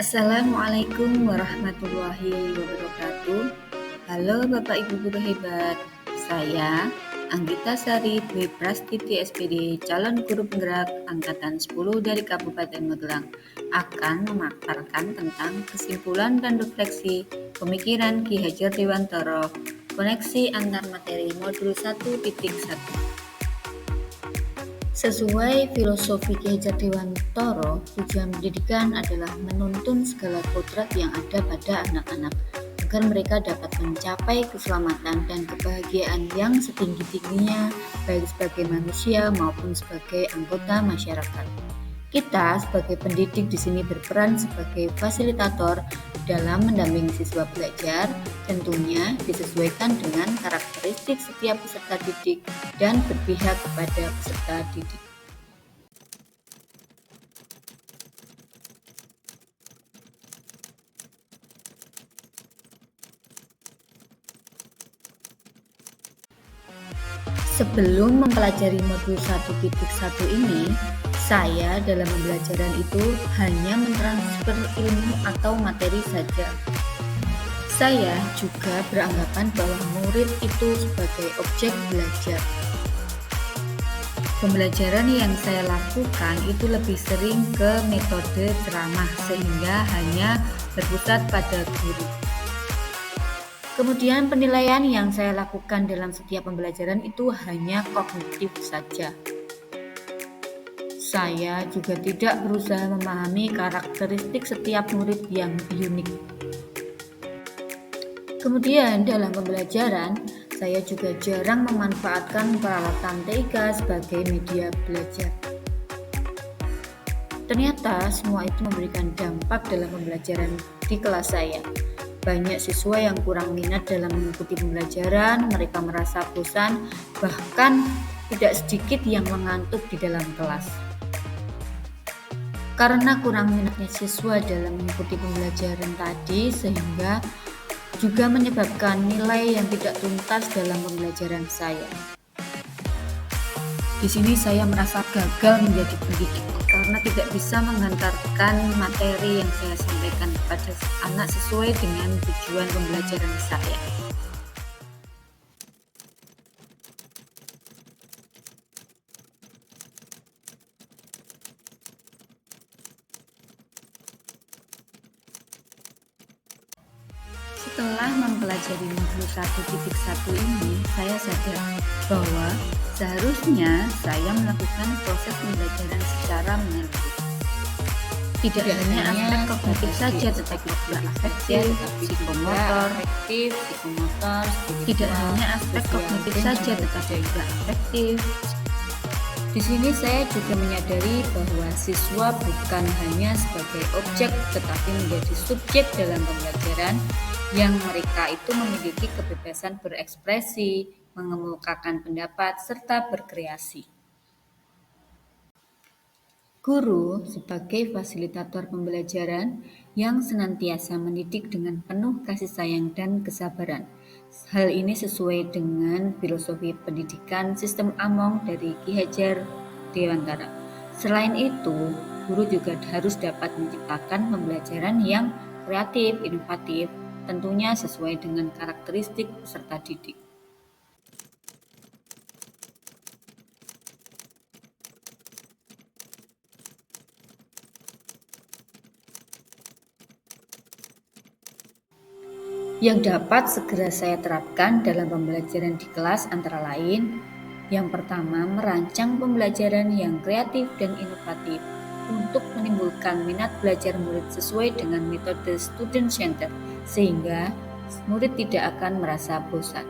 Assalamualaikum warahmatullahi wabarakatuh. Halo Bapak Ibu guru hebat. Saya Anggita Sari Dwi Prastiti SPD, calon guru penggerak angkatan 10 dari Kabupaten Magelang, akan memaparkan tentang kesimpulan dan refleksi pemikiran Ki Hajar Dewantara, koneksi antar materi modul 1.1. Sesuai filosofi Ki Hajar Dewantara, tujuan pendidikan adalah menuntun segala kodrat yang ada pada anak-anak agar mereka dapat mencapai keselamatan dan kebahagiaan yang setinggi-tingginya, baik sebagai manusia maupun sebagai anggota masyarakat. Kita sebagai pendidik di sini berperan sebagai fasilitator dalam mendampingi siswa belajar, tentunya disesuaikan dengan karakteristik setiap peserta didik dan berpihak kepada peserta didik. Sebelum mempelajari modul 1.1 ini, saya dalam pembelajaran itu hanya mentransfer ilmu atau materi saja. Saya juga beranggapan bahwa murid itu sebagai objek belajar. Pembelajaran yang saya lakukan itu lebih sering ke metode ceramah sehingga hanya berpusat pada guru. Kemudian penilaian yang saya lakukan dalam setiap pembelajaran itu hanya kognitif saja. Saya juga tidak berusaha memahami karakteristik setiap murid yang unik. Kemudian dalam pembelajaran, saya juga jarang memanfaatkan peralatan TIK sebagai media belajar. Ternyata semua itu memberikan dampak dalam pembelajaran di kelas saya. Banyak siswa yang kurang minat dalam mengikuti pembelajaran, mereka merasa bosan, bahkan tidak sedikit yang mengantuk di dalam kelas. Karena kurang minatnya siswa dalam mengikuti pembelajaran tadi, sehingga juga menyebabkan nilai yang tidak tuntas dalam pembelajaran saya. Di sini saya merasa gagal menjadi pendidik karena tidak bisa mengantarkan materi yang saya sampaikan kepada anak sesuai dengan tujuan pembelajaran saya. Setelah mempelajari modul 1.1 ini, saya sadar bahwa seharusnya saya melakukan proses pembelajaran secara menyeluruh. Tidak hanya aspek kognitif saja, tetapi juga afektif, psikomotor. Tidak hanya aspek kognitif saja, tetapi juga afektif. Di sini saya juga menyadari bahwa siswa bukan hanya sebagai objek, tetapi menjadi subjek dalam pembelajaran, yang mereka itu memiliki kebebasan berekspresi, mengemukakan pendapat, serta berkreasi. Guru sebagai fasilitator pembelajaran yang senantiasa mendidik dengan penuh kasih sayang dan kesabaran. Hal ini sesuai dengan filosofi pendidikan sistem Among dari Ki Hajar Dewantara. Selain itu, guru juga harus dapat menciptakan pembelajaran yang kreatif, inovatif, tentunya sesuai dengan karakteristik peserta didik. Yang dapat segera saya terapkan dalam pembelajaran di kelas antara lain, yang pertama, merancang pembelajaran yang kreatif dan inovatif untuk menimbulkan minat belajar murid sesuai dengan metode student center, sehingga murid tidak akan merasa bosan.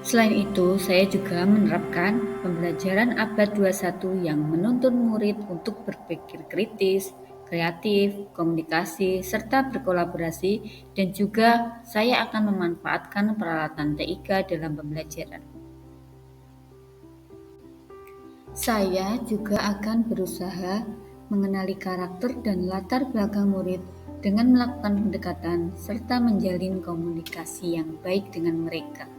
Selain itu, saya juga menerapkan pembelajaran abad 21 yang menuntun murid untuk berpikir kritis, kreatif, komunikasi, serta berkolaborasi, dan juga saya akan memanfaatkan peralatan TIK dalam pembelajaran. Saya juga akan berusaha mengenali karakter dan latar belakang murid dengan melakukan pendekatan serta menjalin komunikasi yang baik dengan mereka.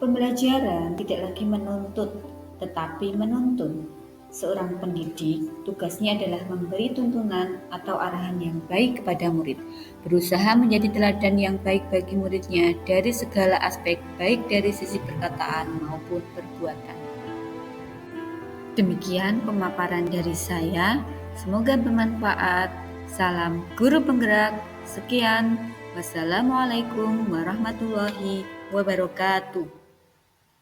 Pembelajaran tidak lagi menuntut, tetapi menuntun. Seorang pendidik tugasnya adalah memberi tuntunan atau arahan yang baik kepada murid, berusaha menjadi teladan yang baik bagi muridnya dari segala aspek, baik dari sisi perkataan maupun perbuatan. Demikian pemaparan dari saya, semoga bermanfaat. Salam guru penggerak. Sekian, wassalamualaikum warahmatullahi wabarakatuh.